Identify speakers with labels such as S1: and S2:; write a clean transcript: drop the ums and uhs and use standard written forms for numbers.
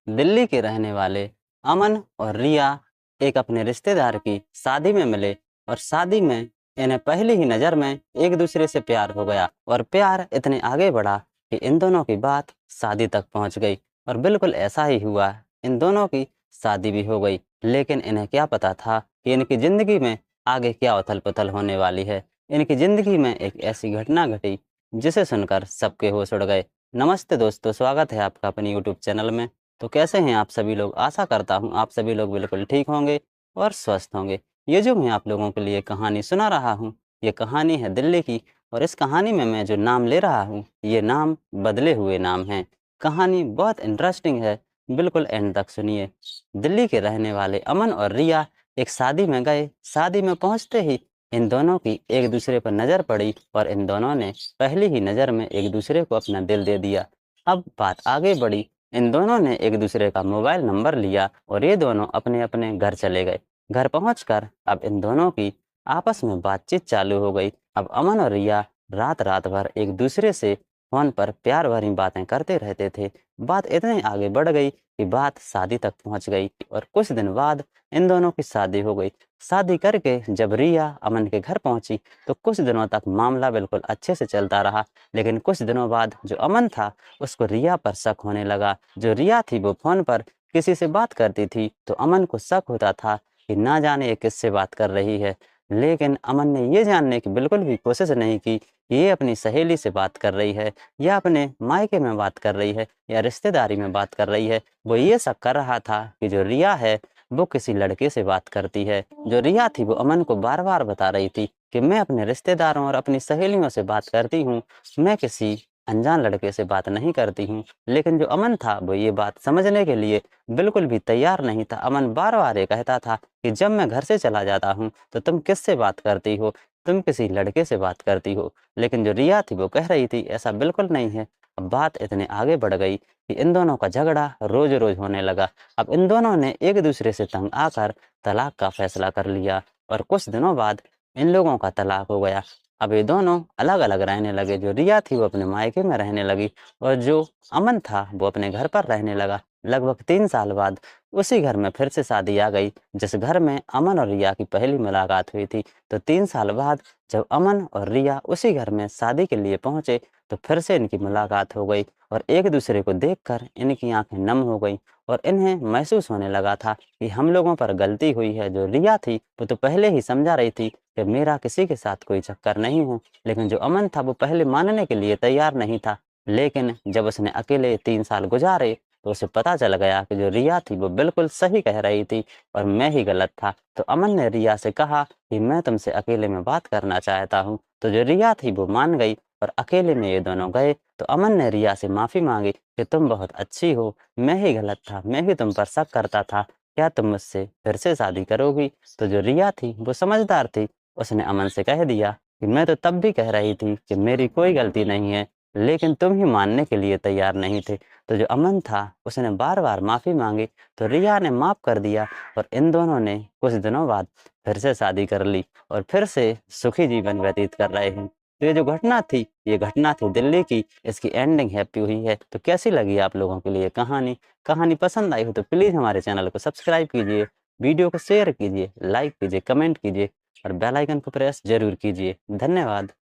S1: दिल्ली के रहने वाले अमन और रिया एक अपने रिश्तेदार की शादी में मिले और शादी में इन्हें पहली ही नज़र में एक दूसरे से प्यार हो गया और प्यार इतने आगे बढ़ा कि इन दोनों की बात शादी तक पहुंच गई। और बिल्कुल ऐसा ही हुआ, इन दोनों की शादी भी हो गई। लेकिन इन्हें क्या पता था कि इनकी ज़िंदगी में आगे क्या उथल-पुथल होने वाली है। इनकी ज़िंदगी में एक ऐसी घटना घटी जिसे सुनकर सबके होश उड़ गए। नमस्ते दोस्तों, स्वागत है आपका अपने यूट्यूब चैनल में। तो कैसे हैं आप सभी लोग? आशा करता हूँ आप सभी लोग बिल्कुल ठीक होंगे और स्वस्थ होंगे। ये जो मैं आप लोगों के लिए कहानी सुना रहा हूँ, ये कहानी है दिल्ली की। और इस कहानी में मैं जो नाम ले रहा हूँ, ये नाम बदले हुए नाम हैं। कहानी बहुत इंटरेस्टिंग है, बिल्कुल एंड तक सुनिए। दिल्ली के रहने वाले अमन और रिया एक शादी में गए। शादी में पहुँचते ही इन दोनों की एक दूसरे पर नज़र पड़ी और इन दोनों ने पहली ही नज़र में एक दूसरे को अपना दिल दे दिया। अब बात आगे बढ़ी। इन दोनों ने एक दूसरे का मोबाइल नंबर लिया और ये दोनों अपने-अपने घर चले गए। घर पहुंचकर अब इन दोनों की आपस में बातचीत चालू हो गई। अब अमन और रिया रात-रात भर एक दूसरे से फ़ोन पर प्यार भरी बातें करते रहते थे। बात इतनी आगे बढ़ गई कि बात शादी तक पहुंच गई और कुछ दिन बाद इन दोनों की शादी हो गई। शादी करके जब रिया अमन के घर पहुंची तो कुछ दिनों तक मामला बिल्कुल अच्छे से चलता रहा। लेकिन कुछ दिनों बाद जो अमन था उसको रिया पर शक होने लगा। जो रिया थी वो फ़ोन पर किसी से बात करती थी तो अमन को शक होता था कि ना जाने ये किससे बात कर रही है। लेकिन अमन ने ये जानने की बिल्कुल भी कोशिश नहीं की कि ये अपनी सहेली से बात कर रही है या अपने मायके में बात कर रही है या रिश्तेदारी में बात कर रही है। वो ये शक कर रहा था कि जो रिया है वो किसी लड़के से बात करती है। जो रिया थी वो अमन को बार-बार बता रही थी कि मैं अपने रिश्तेदारों और अपनी सहेलियों से बात करती हूँ, मैं किसी अनजान लड़के से बात नहीं करती हूँ। लेकिन जो अमन था वो ये बात समझने के लिए बिल्कुल भी तैयार नहीं था। अमन बार-बार ये कहता था कि जब मैं घर से चला जाता हूँ तो तुम किससे बात करती हो? तुम किसी लड़के से बात करती हो। लेकिन जो रिया थी वो कह रही थी ऐसा बिल्कुल नहीं है। अब बात इतने आगे बढ़ गई कि इन दोनों का झगड़ा रोज़-रोज़ होने लगा। अब इन दोनों ने एक दूसरे से तंग आकर तलाक का फैसला कर लिया और कुछ दिनों बाद इन लोगों का तलाक हो गया। अब ये दोनों अलग-अलग रहने लगे। जो रिया थी वो अपने मायके में रहने लगी और जो अमन था वो अपने घर पर रहने लगा। लगभग 3 साल बाद उसी घर में फिर से शादी आ गई जिस घर में अमन और रिया की पहली मुलाकात हुई थी। तो 3 साल बाद जब अमन और रिया उसी घर में शादी के लिए पहुँचे तो फिर से इनकी मुलाकात हो गई और एक दूसरे को देखकर इनकी आँखें नम हो गईं और इन्हें महसूस होने लगा था कि हम लोगों पर गलती हुई है। जो रिया थी वो तो पहले ही समझा रही थी कि मेरा किसी के साथ कोई चक्कर नहीं है। लेकिन जो अमन था वो पहले मानने के लिए तैयार नहीं था। लेकिन जब उसने अकेले 3 साल गुज़ारे तो उसे पता चल गया कि जो रिया थी वो बिल्कुल सही कह रही थी और मैं ही गलत था। तो अमन ने रिया से कहा कि मैं तुमसे अकेले में बात करना चाहता हूँ। तो जो रिया थी वो मान गई और अकेले में ये दोनों गए। तो अमन ने रिया से माफ़ी माँगी कि तुम बहुत अच्छी हो, मैं ही गलत था, मैं ही तुम पर शक करता था। क्या तुम मुझसे फिर से शादी करोगी? तो जो रिया थी वो समझदार थी। उसने अमन से कह दिया कि मैं तो तब भी कह रही थी कि मेरी कोई गलती नहीं है, लेकिन तुम ही मानने के लिए तैयार नहीं थे। तो जो अमन था उसने बार-बार माफ़ी माँगी तो रिया ने माफ़ कर दिया और इन दोनों ने कुछ दिनों बाद फिर से शादी कर ली और फिर से सुखी जीवन व्यतीत कर रहे हैं। तो ये जो घटना थी, ये घटना थी दिल्ली की। इसकी एंडिंग हैप्पी हुई है। तो कैसी लगी आप लोगों के लिए कहानी? कहानी पसंद आई हो तो प्लीज़ हमारे चैनल को सब्सक्राइब कीजिए, वीडियो को शेयर कीजिए, लाइक कीजिए, कमेंट कीजिए और बेल आइकन को प्रेस ज़रूर कीजिए। धन्यवाद।